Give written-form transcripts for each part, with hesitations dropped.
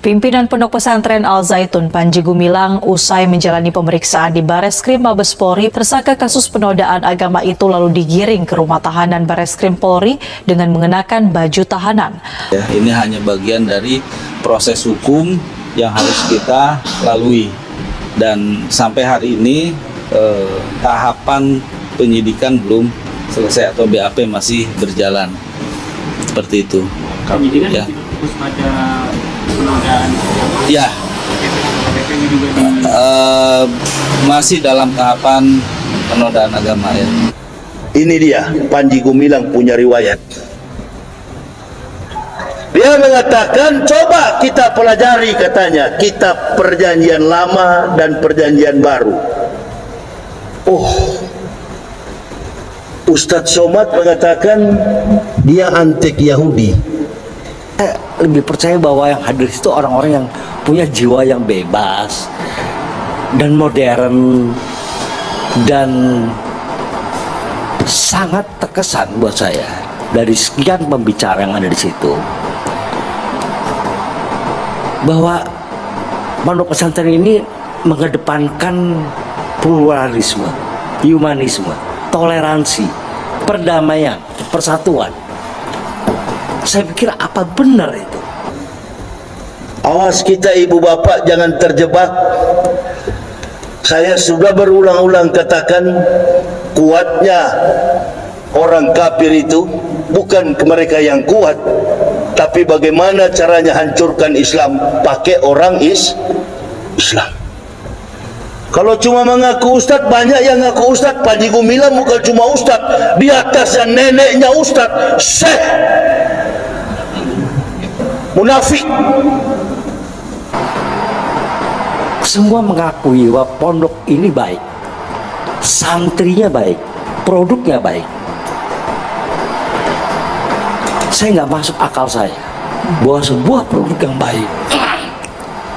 Pimpinan Pondok Pesantren Al Zaitun Panji Gumilang usai menjalani pemeriksaan di Bareskrim Mabes Polri, tersangka kasus penodaan agama itu lalu digiring ke rumah tahanan Bareskrim Polri dengan mengenakan baju tahanan. Ya, ini hanya bagian dari proses hukum yang harus kita lalui, dan sampai hari ini tahapan penyidikan belum selesai atau BAP masih berjalan seperti itu. Penyidikan ya. Fokus pada penodaan ya, masih dalam tahapan penodaan agama ya. Ini dia Panji Gumilang punya riwayat. Dia mengatakan, coba kita pelajari, katanya, kitab Perjanjian Lama dan Perjanjian Baru. Oh, Ustadz Somad mengatakan dia antek Yahudi. Saya lebih percaya bahwa yang hadir itu orang-orang yang punya jiwa yang bebas dan modern dan sangat terkesan buat saya dari sekian pembicara yang ada di situ, bahwa pondok pesantren ini mengedepankan pluralisme, humanisme, toleransi, perdamaian, persatuan. Saya pikir apa benar itu? Awas kita ibu bapak jangan terjebak. Saya sudah berulang-ulang katakan, kuatnya orang kafir itu bukan mereka yang kuat, tapi bagaimana caranya hancurkan Islam pakai orang Islam. Kalau cuma mengaku ustadz, banyak yang ngaku ustadz. Panji Gumilang bukan cuma ustadz, di atasnya neneknya ustadz, syekh, munafik. Semua mengakui bahwa pondok ini baik, santrinya baik, produknya baik. Saya nggak masuk akal saya bahwa sebuah produk yang baik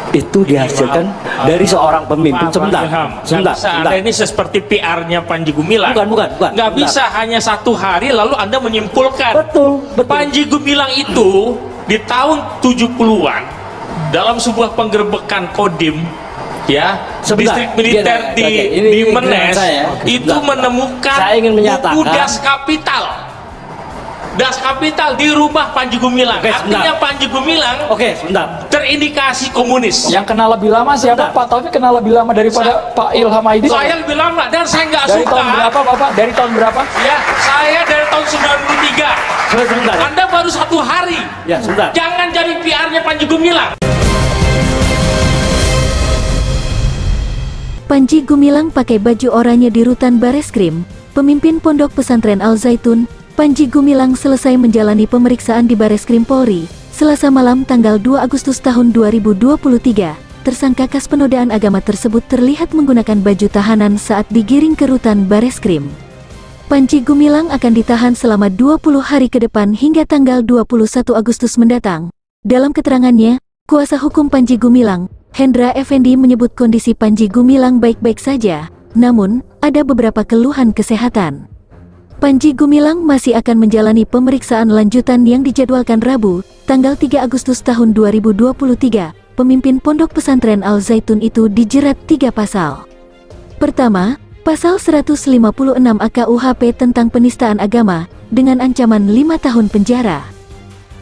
itu dihasilkan dari seorang pemimpin. Sebentar. Anda ini seperti PR-nya Panji Gumilang. Bukan. Nggak bisa hanya satu hari lalu Anda menyimpulkan. Betul. Panji Gumilang itu di tahun 70-an dalam sebuah penggerbekan Kodim, ya, distrik militer di Menes, itu menemukan buku Das Kapital. Das Kapital di rumah Panji Gumilang. Artinya Panji Gumilang terindikasi komunis. Yang kenal lebih lama siapa? Pak Taufik kenal lebih lama daripada Pak Ilham Aidit. Saya lebih lama dan saya nggak suka. Dari tahun berapa Bapak? Dari tahun berapa? Ya, saya dari tahun 93. Sebentar. Anda baru 1 hari. Ya, sebentar. Jangan jadi PR-nya Panji Gumilang. Panji Gumilang pakai baju oranye di rutan Bareskrim. Pemimpin Pondok Pesantren Al Zaitun, Panji Gumilang selesai menjalani pemeriksaan di Bareskrim Polri, Selasa malam tanggal 2 Agustus tahun 2023. Tersangka kasus penodaan agama tersebut terlihat menggunakan baju tahanan saat digiring ke rutan Bareskrim. Panji Gumilang akan ditahan selama 20 hari ke depan hingga tanggal 21 Agustus mendatang. Dalam keterangannya, kuasa hukum Panji Gumilang, Hendra Effendi, menyebut kondisi Panji Gumilang baik-baik saja, namun ada beberapa keluhan kesehatan. Panji Gumilang masih akan menjalani pemeriksaan lanjutan yang dijadwalkan Rabu, tanggal 3 Agustus tahun 2023. Pemimpin Pondok Pesantren Al Zaitun itu dijerat 3 pasal. Pertama, Pasal 156 AKUHP tentang penistaan agama, dengan ancaman 5 tahun penjara.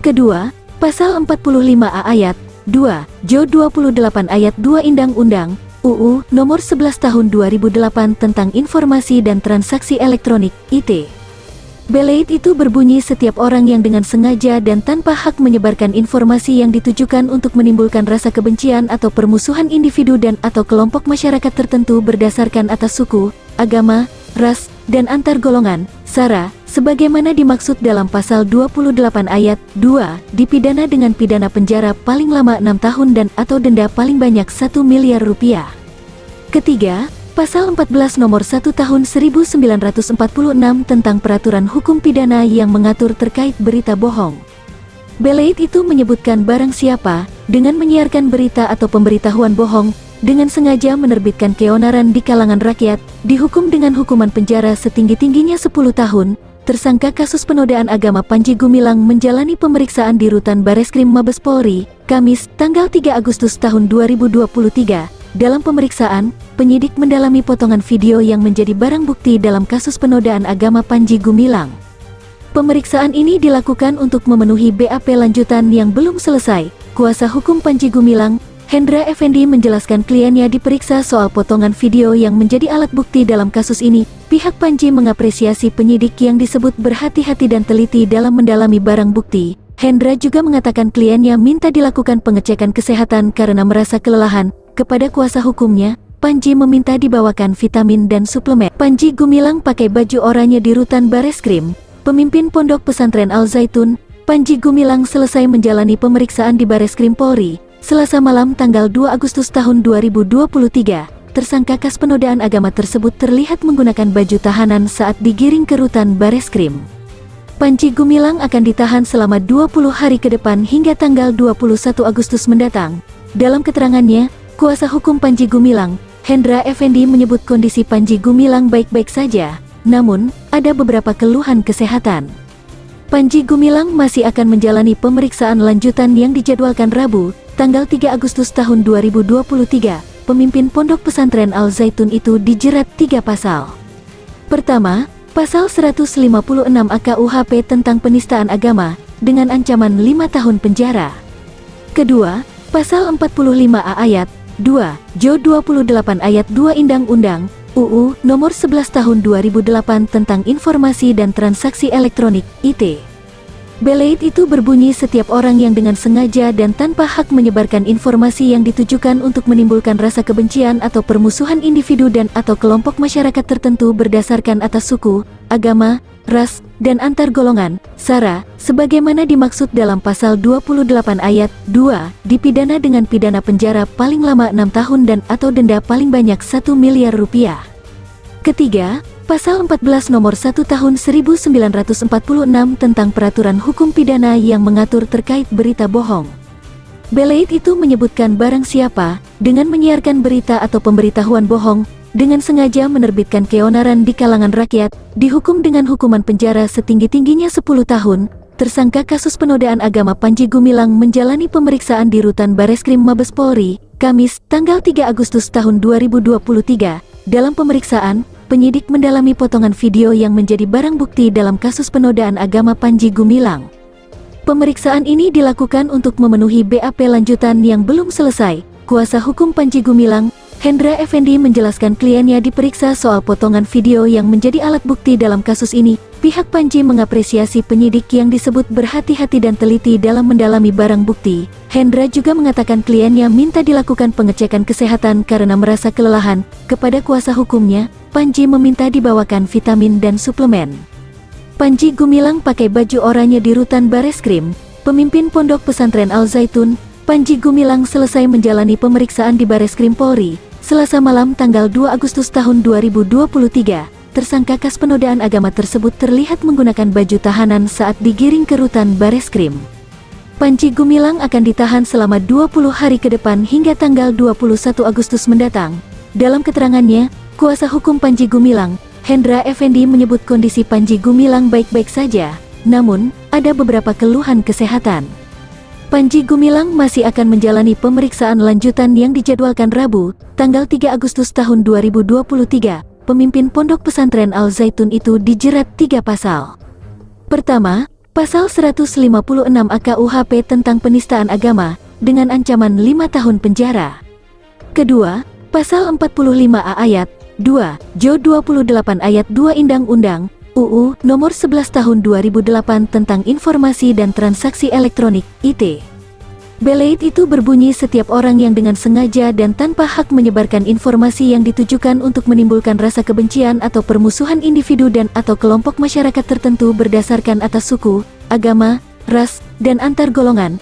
Kedua, Pasal 45A ayat 2, Jo 28 ayat 2 Undang-Undang UU Nomor 11 Tahun 2008 tentang Informasi dan Transaksi Elektronik (IT). Belait itu berbunyi setiap orang yang dengan sengaja dan tanpa hak menyebarkan informasi yang ditujukan untuk menimbulkan rasa kebencian atau permusuhan individu dan atau kelompok masyarakat tertentu berdasarkan atas suku, agama, ras, dan antar golongan, SARA, sebagaimana dimaksud dalam Pasal 28 ayat 2, dipidana dengan pidana penjara paling lama 6 tahun dan atau denda paling banyak 1 miliar rupiah. Ketiga, Pasal 14 Nomor 1 Tahun 1946 tentang Peraturan Hukum Pidana yang mengatur terkait berita bohong. Belait itu menyebutkan barang siapa, dengan menyiarkan berita atau pemberitahuan bohong, dengan sengaja menerbitkan keonaran di kalangan rakyat, dihukum dengan hukuman penjara setinggi-tingginya 10 tahun, tersangka kasus penodaan agama Panji Gumilang menjalani pemeriksaan di Rutan Bareskrim Mabes Polri, Kamis, tanggal 3 Agustus tahun 2023. Dalam pemeriksaan, penyidik mendalami potongan video yang menjadi barang bukti dalam kasus penodaan agama Panji Gumilang. Pemeriksaan ini dilakukan untuk memenuhi BAP lanjutan yang belum selesai. Kuasa hukum Panji Gumilang, Hendra Effendi, menjelaskan kliennya diperiksa soal potongan video yang menjadi alat bukti dalam kasus ini. Pihak Panji mengapresiasi penyidik yang disebut berhati-hati dan teliti dalam mendalami barang bukti. Hendra juga mengatakan kliennya minta dilakukan pengecekan kesehatan karena merasa kelelahan. Kepada kuasa hukumnya, Panji meminta dibawakan vitamin dan suplemen. Panji Gumilang pakai baju oranye di Rutan Bareskrim. Pemimpin Pondok Pesantren Al Zaitun, Panji Gumilang selesai menjalani pemeriksaan di Bareskrim Polri Selasa malam tanggal 2 Agustus tahun 2023. Tersangka kasus penodaan agama tersebut terlihat menggunakan baju tahanan saat digiring ke Rutan Bareskrim. Panji Gumilang akan ditahan selama 20 hari ke depan hingga tanggal 21 Agustus mendatang. Dalam keterangannya, kuasa hukum Panji Gumilang, Hendra Effendi, menyebut kondisi Panji Gumilang baik-baik saja, namun ada beberapa keluhan kesehatan. Panji Gumilang masih akan menjalani pemeriksaan lanjutan yang dijadwalkan Rabu, tanggal 3 Agustus tahun 2023. Pemimpin Pondok Pesantren Al Zaitun itu dijerat 3 pasal. Pertama, pasal 156 AKUHP tentang penistaan agama dengan ancaman 5 tahun penjara. Kedua, pasal 45A ayat 2, Jo 28 ayat 2 Undang-Undang UU Nomor 11 Tahun 2008 tentang Informasi dan Transaksi Elektronik (IT). Belait itu berbunyi setiap orang yang dengan sengaja dan tanpa hak menyebarkan informasi yang ditujukan untuk menimbulkan rasa kebencian atau permusuhan individu dan atau kelompok masyarakat tertentu berdasarkan atas suku, agama, ras, dan antar golongan, SARA, sebagaimana dimaksud dalam pasal 28 ayat 2, dipidana dengan pidana penjara paling lama 6 tahun dan atau denda paling banyak 1 miliar rupiah. Ketiga, Pasal 14 Nomor 1 Tahun 1946 tentang Peraturan Hukum Pidana yang mengatur terkait berita bohong. Belait itu menyebutkan barang siapa, dengan menyiarkan berita atau pemberitahuan bohong, dengan sengaja menerbitkan keonaran di kalangan rakyat, dihukum dengan hukuman penjara setinggi-tingginya 10 tahun. Tersangka kasus penodaan agama Panji Gumilang menjalani pemeriksaan di Rutan Bareskrim Mabes Polri, Kamis, tanggal 3 Agustus tahun 2023. Dalam pemeriksaan, penyidik mendalami potongan video yang menjadi barang bukti dalam kasus penodaan agama Panji Gumilang. Pemeriksaan ini dilakukan untuk memenuhi BAP lanjutan yang belum selesai. Kuasa hukum Panji Gumilang, Hendra Effendi, menjelaskan kliennya diperiksa soal potongan video yang menjadi alat bukti dalam kasus ini. Pihak Panji mengapresiasi penyidik yang disebut berhati-hati dan teliti dalam mendalami barang bukti. Hendra juga mengatakan kliennya minta dilakukan pengecekan kesehatan karena merasa kelelahan. Kepada kuasa hukumnya, Panji meminta dibawakan vitamin dan suplemen. Panji Gumilang pakai baju oranye di Rutan Bareskrim. Pemimpin Pondok Pesantren Al Zaitun, Panji Gumilang selesai menjalani pemeriksaan di Bareskrim Polri Selasa malam tanggal 2 Agustus tahun 2023. Tersangka kasus penodaan agama tersebut terlihat menggunakan baju tahanan saat digiring ke Rutan Bareskrim. Panji Gumilang akan ditahan selama 20 hari ke depan hingga tanggal 21 Agustus mendatang. Dalam keterangannya, kuasa hukum Panji Gumilang, Hendra Effendi, menyebut kondisi Panji Gumilang baik-baik saja, namun ada beberapa keluhan kesehatan. Panji Gumilang masih akan menjalani pemeriksaan lanjutan yang dijadwalkan Rabu, tanggal 3 Agustus tahun 2023. Pemimpin Pondok Pesantren Al Zaitun itu dijerat 3 pasal. Pertama, pasal 156 AKUHP tentang penistaan agama dengan ancaman 5 tahun penjara. Kedua, pasal 45A ayat 2, Jo 28 ayat 2 Undang-Undang UU Nomor 11 Tahun 2008 tentang Informasi dan Transaksi Elektronik (IT). Belait itu berbunyi setiap orang yang dengan sengaja dan tanpa hak menyebarkan informasi yang ditujukan untuk menimbulkan rasa kebencian atau permusuhan individu dan atau kelompok masyarakat tertentu berdasarkan atas suku, agama, ras, dan antar golongan,